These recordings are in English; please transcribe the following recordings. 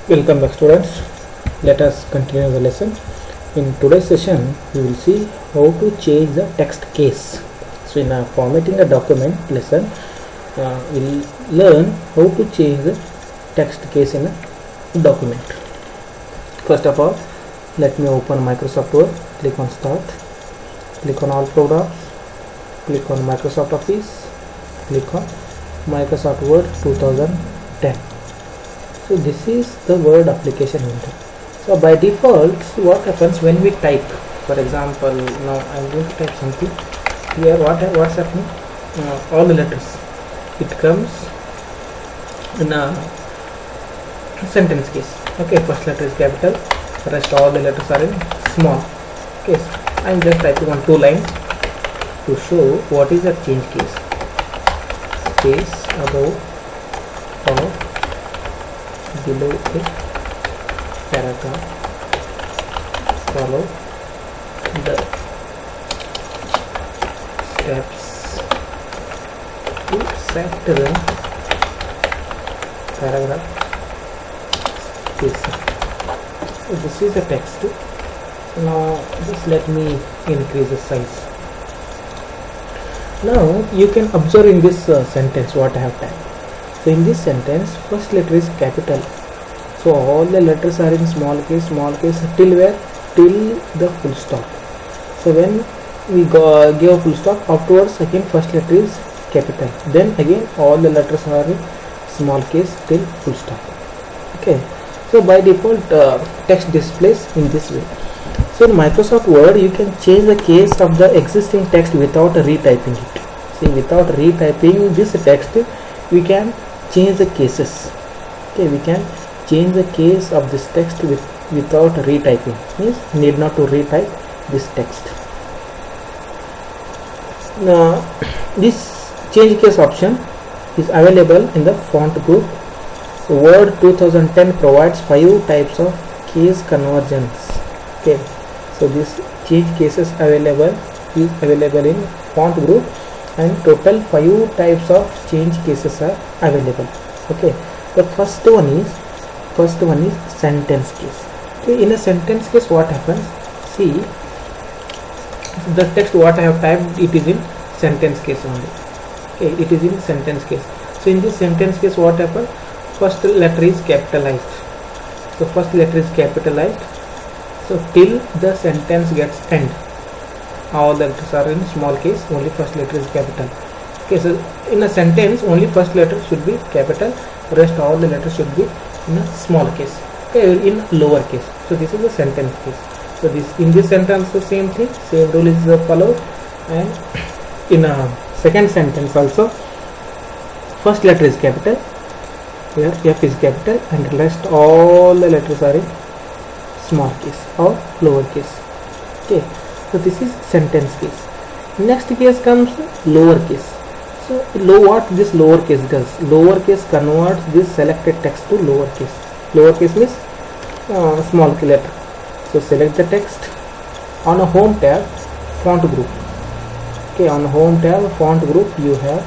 Welcome back students. Let us continue the lesson. In today's session we will see how to change the text case. So in formatting a document lesson we'll learn how to change the text case in a document. First of all, let me open Microsoft Word. Click on Start, click on All Programs, click on Microsoft Office, click on Microsoft Word 2010. So this is the Word application window. So by default, what happens when we type? For example, now I am going to type something here. What's happening? All the letters. It comes in a sentence case. Okay, first letter is capital. Rest all the letters are in small. Okay, I am just typing on 2 lines to show what is the change case. Space above or below a paragraph, follow the steps to set the paragraph spacing. So this is the text. Now just let me increase the size. Now you can observe in this sentence what I have typed. So in this sentence, first letter is capital. So all the letters are in small case till where? Till the full stop. So when we give a full stop, afterwards again first letter is capital. Then again all the letters are in small case till full stop. Okay. So by default text displays in this way. So in Microsoft Word you can change the case of the existing text without retyping it. See, without retyping this text we can change the cases. Okay, we can change the case of this text without retyping. Means need not to retype this text. Now this change case option is available in the font group. So Word 2010 provides 5 types of case conversions. Okay, so this change cases is available in font group, and total 5 types of change cases are available. Okay, the first one is sentence case. Okay, in a sentence case what happens? See, the text what I have typed, it is in sentence case only. Okay, it is in sentence case. So in this sentence case what happens? First letter is capitalized. So first letter is capitalized. So till the sentence gets end, all the letters are in small case, only first letter is capital. Okay, so in a sentence only first letter should be capital, rest all the letters should be in a small case. Okay, in lower case. So this is the sentence case. So this in this sentence the same thing, same rule is followed, and in a second sentence also first letter is capital, here F is capital, and rest all the letters are in small case or lower case. Okay. So this is sentence case. Next case comes lower case. So what this lower case does? Lower case converts this selected text to lower case. Lower case means small letter. So select the text. On a home tab, font group. Okay, on home tab, font group, you have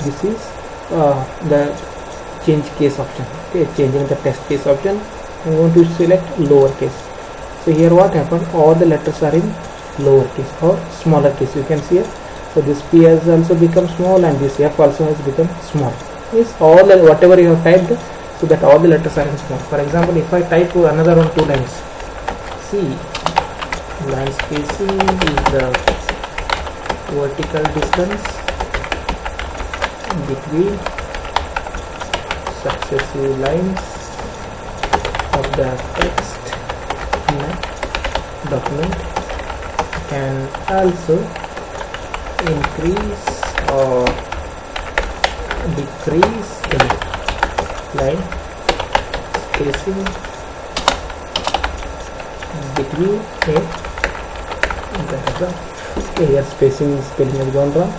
this is the change case option. Okay, changing the text case option. I'm going to select lower case. So here what happened, all the letters are in lower case or smaller case, you can see here. So this P has also become small and this F also has become small. Means all the whatever you have typed, so that all the letters are in small. For example, if I type another one 2 lines, see, line spacing is the vertical distance between successive lines of the text in a document. Can also increase or decrease in line spacing between a paragraph. Okay, here spacing spelling has gone wrong.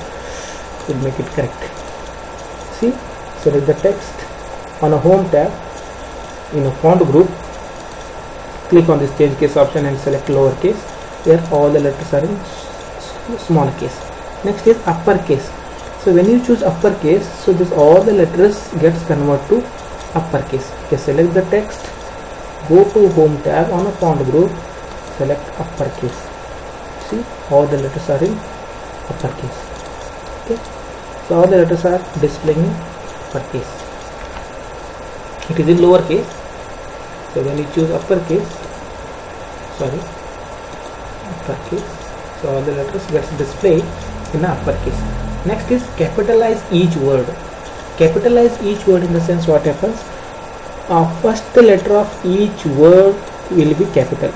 We'll make it correct. See, select the text on a home tab in a font group. Click on this change case option and select lower case. Here all the letters are in small case. Next is uppercase. So when you choose uppercase, so this all the letters gets converted to uppercase. Okay, select the text, go to home tab on a font group, select uppercase. See, all the letters are in uppercase. Okay, so all the letters are displaying in uppercase. It is in lowercase, so when you choose uppercase, so all the letters gets displayed in uppercase. Next is capitalize each word. Capitalize each word in the sense what happens, first letter of each word will be capital.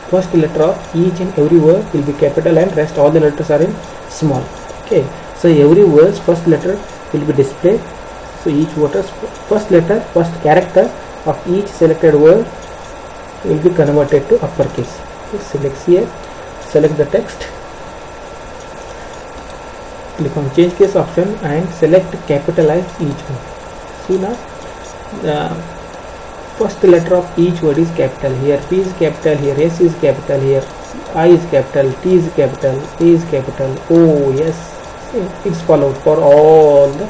First letter of each and every word will be capital, and rest all the letters are in small. Okay, so every word's first letter will be displayed. So each word's first letter, first character of each selected word will be converted to uppercase. Okay, select here, select the text, click on change case option and select capitalize each word. See now, first letter of each word is capital. Here P is capital, here S is capital, here I is capital, T is capital, A is capital, O, yes, it's followed for all the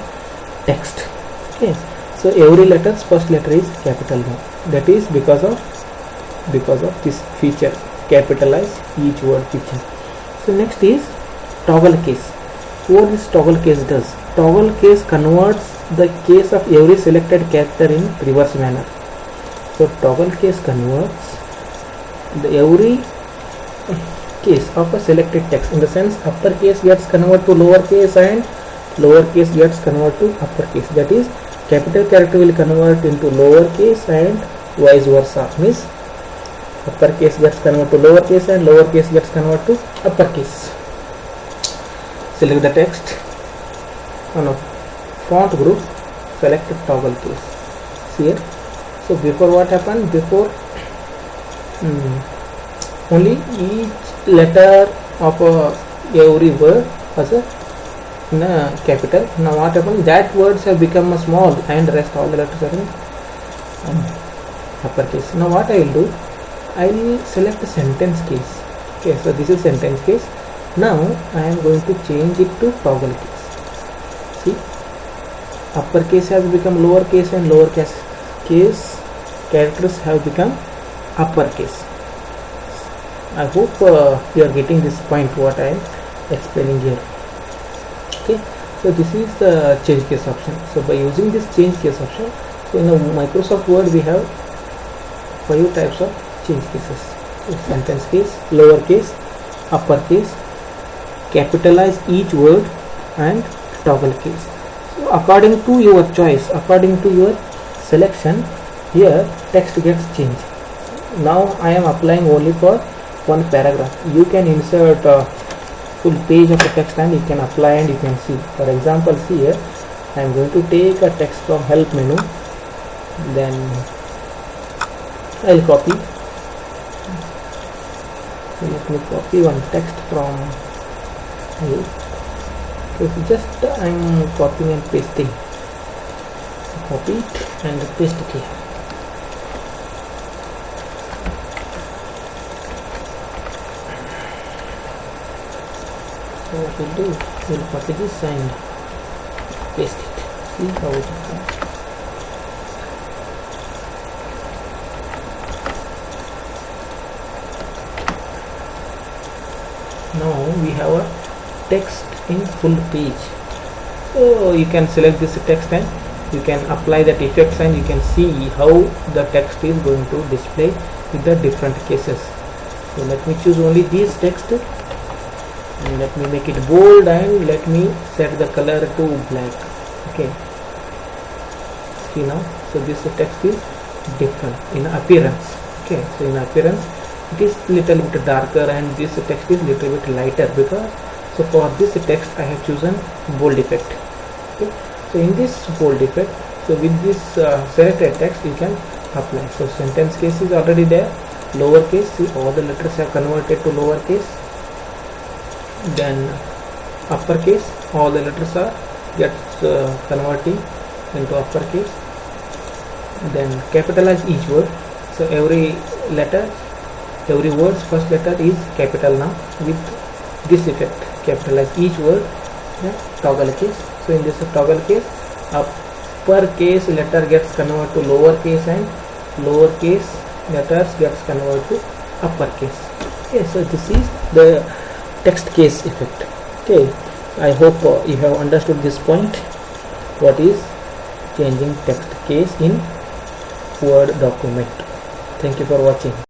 text. Okay, so every letter's first letter is capital now. That is because of this feature, capitalize each word feature. So next is toggle case. What this toggle case does? Toggle case converts the case of every selected character in reverse manner. So toggle case converts every case of a selected text, in the sense uppercase gets converted to lowercase and lowercase gets converted to uppercase. That is, capital character will convert into lowercase and vice versa. Means uppercase gets converted to lowercase and lowercase gets converted to uppercase. Select the text on a font group, select toggle case. See here. So before what happened? Before only each letter of every word was in a capital. Now what happened? That words have become a small and rest all the letters are in uppercase. Now what I will do? I will select a sentence case. Okay, so this is sentence case. Now I am going to change it to toggle case. See, uppercase has become lowercase and lowercase case characters have become uppercase. I hope you are getting this point what I am explaining here. Okay, so this is the change case option. So by using this change case option, so in a Microsoft Word we have 5 types of change cases. So sentence case, lowercase, uppercase, capitalize each word and toggle case. So according to your choice, according to your selection, here text gets changed. Now I am applying only for one paragraph. You can insert a full page of the text and you can apply and you can see. For example, see here, I am going to take a text from help menu, then I will copy. So let me copy one text from here. So just I am copying and pasting. Copy it and paste it here. So what we'll do, we'll copy this and paste it. See how it comes. Now we have a text in full page. So you can select this text and you can apply that effects and you can see how the text is going to display with the different cases. So let me choose only this text and let me make it bold and let me set the color to black. Okay, see now, so this text is different in appearance. Okay, so in appearance it is little bit darker and this text is little bit lighter, because so for this text I have chosen bold effect. Okay, so in this bold effect, so with this selected text you can apply. So sentence case is already there, lowercase, see all the letters have converted to lowercase, then uppercase, all the letters are gets converting into uppercase, then capitalize each word. So every letter, every word's first letter is capital now with this effect, capitalize each word, toggle case. So in this toggle case, uppercase letter gets converted to lowercase and lowercase letters gets converted to uppercase. Okay, so this is the text case effect. Okay, I hope you have understood this point, what is changing text case in Word document. Thank you for watching.